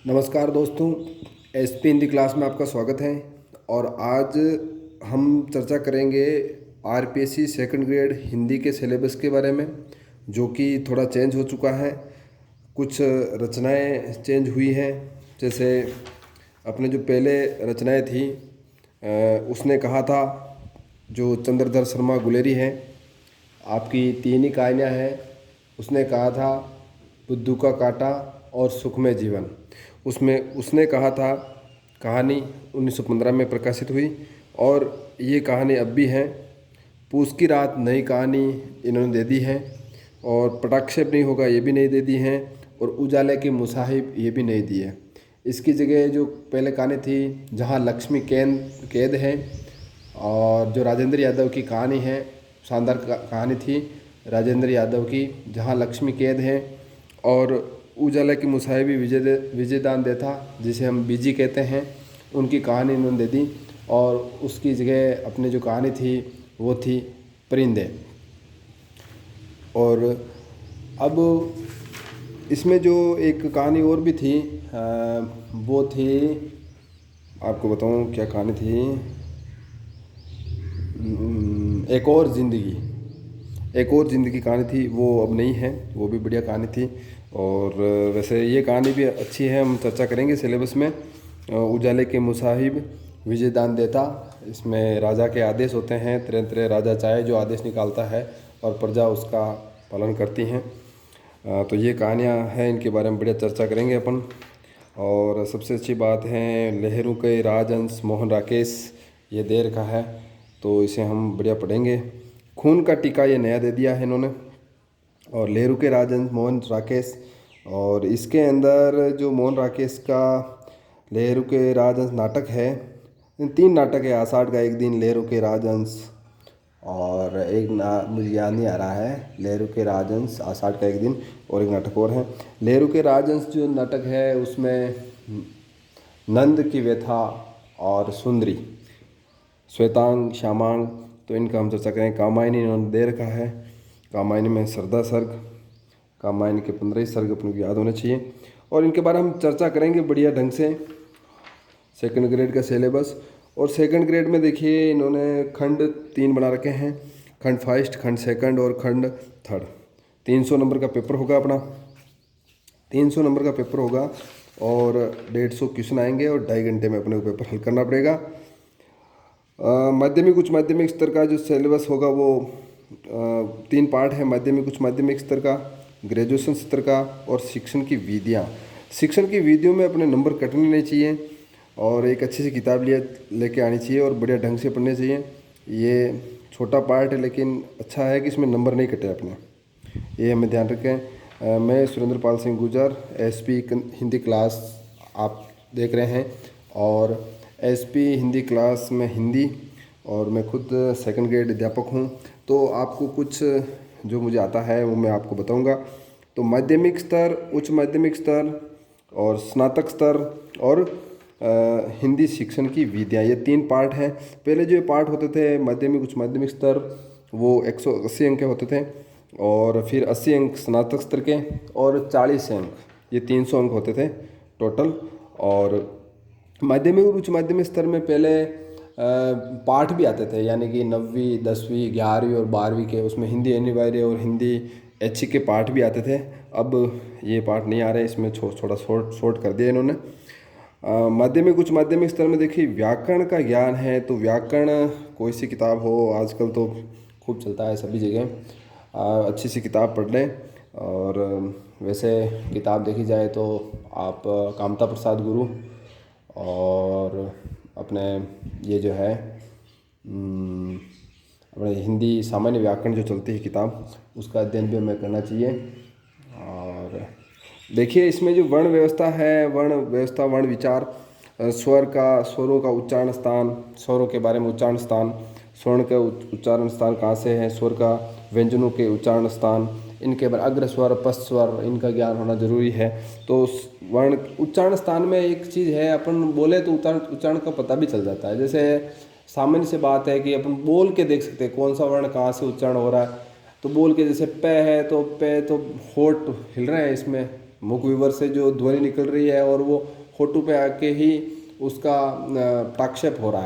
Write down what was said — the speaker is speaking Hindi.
नमस्कार दोस्तों, एसपी हिंदी क्लास में आपका स्वागत है। और आज हम चर्चा करेंगे आरपीएससी सेकंड ग्रेड हिंदी के सिलेबस के बारे में, जो कि थोड़ा चेंज हो चुका है। कुछ रचनाएं चेंज हुई हैं। जैसे अपने जो पहले रचनाएं थी, उसने कहा था, जो चंद्रधर शर्मा गुलेरी हैं, आपकी तीन ही कहानियाँ हैं। उसने कहा था बुद्धू का कांटा और सुखमय जीवन। उसमें उसने कहा था, कहानी 1915 में प्रकाशित हुई और ये कहानी अब भी है। पूस की रात नई कहानी इन्होंने दे दी है, और पटाक्षेप नहीं होगा ये भी नहीं दे दी है, और उजाले की मुसाहिब ये भी नहीं दी है। इसकी जगह जो पहले कहानी थी, जहाँ लक्ष्मी कैद है, और जो राजेंद्र यादव की कहानी है, शानदार कहानी थी राजेंद्र यादव की, जहाँ लक्ष्मी कैद है। और उजाला की मुसाहिबी विजयदान देथा, जिसे हम बीजी कहते हैं, उनकी कहानी इन्होंने दे दी। और उसकी जगह अपनी जो कहानी थी वो थी परिंदे। और अब इसमें जो एक कहानी और भी थी, वो थी, आपको बताऊं क्या कहानी थी। एक और ज़िंदगी कहानी थी, वो अब नहीं है, वो भी बढ़िया कहानी थी। और वैसे ये कहानी भी अच्छी है, हम चर्चा करेंगे सिलेबस में। उजाले के मुसाहिब विजयदान देता, इसमें राजा के आदेश होते हैं, तरह तरह राजा चाहे जो आदेश निकालता है और प्रजा उसका पालन करती हैं। तो ये कहानियाँ हैं, इनके बारे में बढ़िया चर्चा करेंगे अपन। और सबसे अच्छी बात है, लहरू के राजहंस मोहन राकेश, ये दे रखा है, तो इसे हम बढ़िया पढ़ेंगे। खून का टीका ये नया दे दिया है इन्होंने। और लहरू के राजहंस मोहन राकेश, और इसके अंदर जो मोहन राकेश का लहरू के राजहंस नाटक है, तीन नाटक है। आषाढ़ का एक दिन, लहरू के राजहंस, और एक मुझे याद नहीं आ रहा है, लहरू के राजहंस, आषाढ़ का एक दिन, और एक नाटक और है। लहरू के राजहंस जो नाटक है, उसमें नंद की व्यथा और सुंदरी, श्वेतांग, श्यामांग, तो इनका हम चर्चा करें। कामायनी इन्होंने दे रखा है। कामायनी में सरदा सर्ग, कामायनी के 15 ही सर्ग अपने को याद होने चाहिए, और इनके बारे में हम चर्चा करेंगे बढ़िया ढंग से। सेकंड ग्रेड का सिलेबस, और सेकंड ग्रेड में देखिए इन्होंने खंड 3 बना रखे हैं, खंड फर्स्ट, खंड सेकंड और खंड थर्ड। 300 नंबर का पेपर होगा अपना, 300 नंबर का पेपर होगा, और 150 क्वेश्चन आएंगे, और 2.5 घंटे में अपने को पेपर हल करना पड़ेगा। माध्यमिक उच्च माध्यमिक स्तर का जो सिलेबस होगा वो 3 पार्ट है। माध्यमिक उच्च माध्यमिक स्तर का, ग्रेजुएशन स्तर का, और शिक्षण की विधियाँ। शिक्षण की विधियों में अपने नंबर कटने नहीं चाहिए, और एक अच्छी सी किताब लेके आनी चाहिए, और बढ़िया ढंग से पढ़ने चाहिए। ये छोटा पार्ट है, लेकिन अच्छा है कि इसमें नंबर नहीं कटे अपने, ये हमें ध्यान रखें। मैं सुरेंद्र पाल सिंह गुर्जर, एसपी हिंदी क्लास आप देख रहे हैं, और एसपी हिंदी क्लास में हिंदी, और मैं खुद सेकंड ग्रेड अध्यापक हूँ। तो आपको कुछ जो मुझे आता है वो मैं आपको बताऊँगा। तो माध्यमिक स्तर, उच्च माध्यमिक स्तर, और स्नातक स्तर, और हिंदी शिक्षण की विधियाँ, ये 3 पार्ट हैं। पहले जो ये पार्ट होते थे, माध्यमिक उच्च माध्यमिक स्तर, वो 180 अंक के होते थे, और फिर 80 अंक स्नातक स्तर के, और 40 अंक, ये 300 अंक होते थे टोटल। और माध्यमिक और उच्च माध्यमिक स्तर में पहले पाठ भी आते थे, यानी कि 9वीं 10वीं 11वीं और 12वीं के, उसमें हिंदी अनिवार्य और हिंदी ऐच्छिक के पाठ भी आते थे। अब ये पाठ नहीं आ रहे, इसमें थोड़ा शॉर्ट कर दिया इन्होंने। माध्यमिक उच्च माध्यमिक स्तर में देखिए व्याकरण का ज्ञान है, तो व्याकरण कोई सी किताब हो, आजकल तो खूब चलता है सभी जगह, अच्छी सी किताब पढ़ लें। और वैसे किताब देखी जाए तो आप कामता प्रसाद गुरु, और अपने ये जो है अपने हिंदी सामान्य व्याकरण जो चलती है किताब, उसका अध्ययन भी हमें करना चाहिए। और देखिए इसमें जो वर्ण व्यवस्था है, वर्ण व्यवस्था, वर्ण विचार, स्वरों का उच्चारण स्थान, स्वरों के बारे में उच्चारण स्थान, स्वर्ण का उच्चारण स्थान कहाँ से है, स्वर का व्यंजनों के उच्चारण स्थान, इनके बारे, अग्र स्वर पश्च स्वर, इनका ज्ञान होना जरूरी है। तो वर्ण उच्चारण स्थान में एक चीज़ है, अपन बोले तो उच्चारण का पता भी चल जाता है। जैसे सामान्य से बात है कि अपन बोल के देख सकते हैं कौन सा वर्ण कहाँ से उच्चारण हो रहा है। तो बोल के जैसे प है, तो पे तो होठ हिल रहे हैं इसमें, मुख विवर से जो ध्वनि निकल रही है और वो होठों पे आके ही उसका प्रक्षेप हो रहा है।